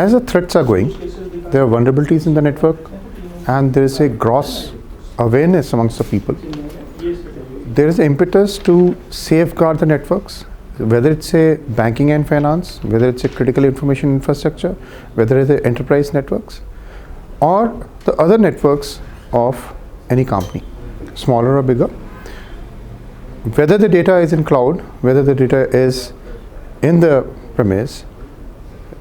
as the threats are going, there are vulnerabilities in the network, and there is a gross awareness amongst the people. There is an impetus to safeguard the networks, whether it's a banking and finance, whether it's a critical information infrastructure, whether it's a enterprise networks, or the other networks of any company, smaller or bigger. Whether the data is in cloud, whether the data is in the premise,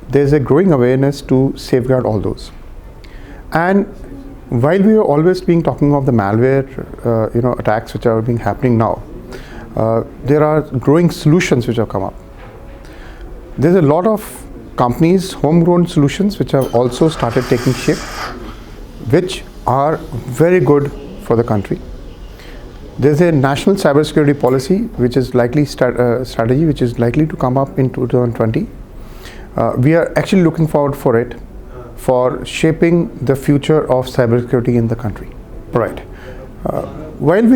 there's a growing awareness to safeguard all those. And while we are always being talking of the malware attacks which are being happening now, there are growing solutions which have come up. There's a lot of companies, homegrown solutions, which have also started taking shape, which are very good for the country. There's a national cybersecurity policy which is likely strategy which is likely to come up in 2020. We are actually looking forward for it, for shaping the future of cybersecurity in the country. Right. While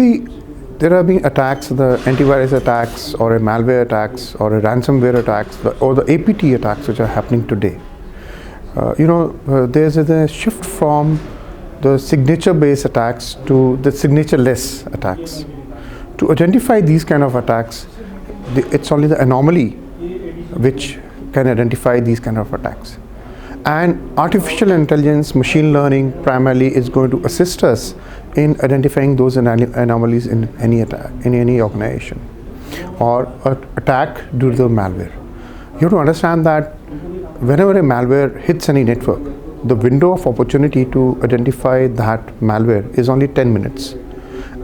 there are being attacks, the antivirus attacks, or a malware attacks, or a ransomware attacks, or the APT attacks which are happening today. There's a shift from the signature-based attacks to the signature-less attacks. To identify these kind of attacks, it's only the anomaly which can identify these kind of attacks. And artificial intelligence, machine learning primarily is going to assist us in identifying those anomalies in any attack, in any organization, or an attack due to the malware. You have to understand that whenever a malware hits any network, the window of opportunity to identify that malware is only 10 minutes.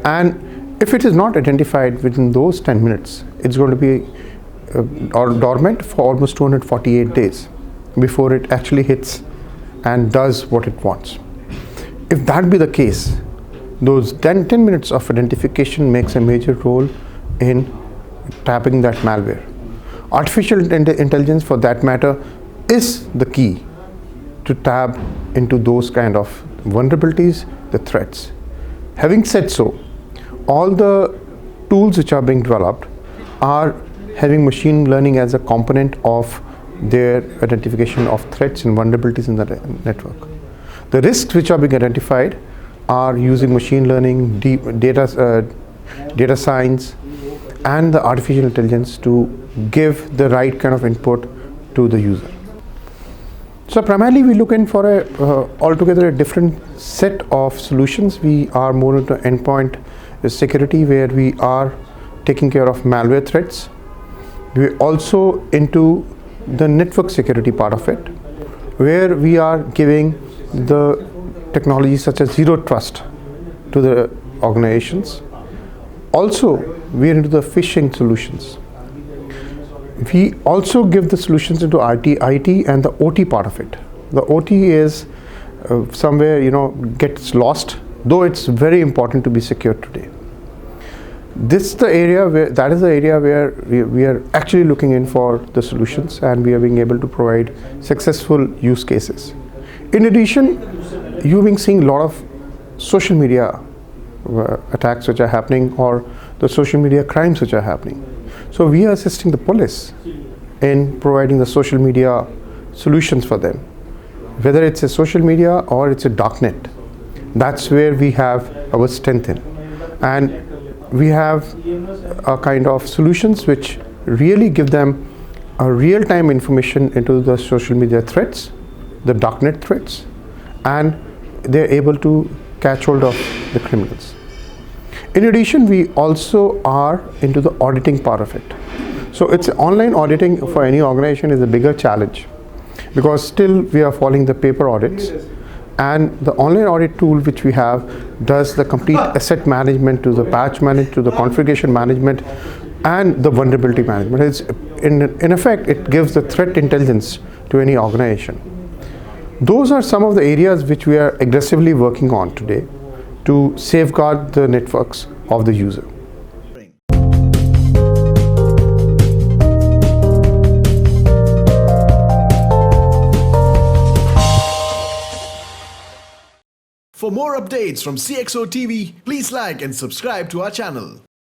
And if it is not identified within those 10 minutes, it's going to be dormant for almost 248 days before it actually hits and does what it wants. If that be the case, those 10 minutes of identification makes a major role in tapping that malware. Artificial intelligence, for that matter, is the key to tap into those kind of vulnerabilities, the threats. Having said so, all the tools which are being developed are having machine learning as a component of their identification of threats and vulnerabilities in the network. The risks which are being identified are using machine learning, data science, and the artificial intelligence to give the right kind of input to the user. So primarily we look in for altogether a different set of solutions. We are more into endpoint security, where we are taking care of malware threats. We're also into the network security part of it, where we are giving the technology such as zero trust to the organizations. Also, we are into the phishing solutions. We also give the solutions into IT and the OT part of it. The OT is somewhere gets lost, though it's very important to be secure today. That is the area where we are actually looking in for the solutions, and we are being able to provide successful use cases. In addition, you've been seeing a lot of social media attacks which are happening, or the social media crimes which are happening. So we are assisting the police in providing the social media solutions for them. Whether it's a social media or it's a darknet, that's where we have our strength in. And we have a kind of solutions which really give them a real-time information into the social media threats, the darknet threats, and they're able to catch hold of the criminals. In addition, we also are into the auditing part of it. So it's online auditing for any organization is a bigger challenge, because still we are following the paper audits, and the online audit tool which we have does the complete asset management, to the patch management, to the configuration management, and the vulnerability management. It's in effect, it gives the threat intelligence to any organization. Those are some of the areas which we are aggressively working on today to safeguard the networks of the user. For more updates from CXO TV, please like and subscribe to our channel.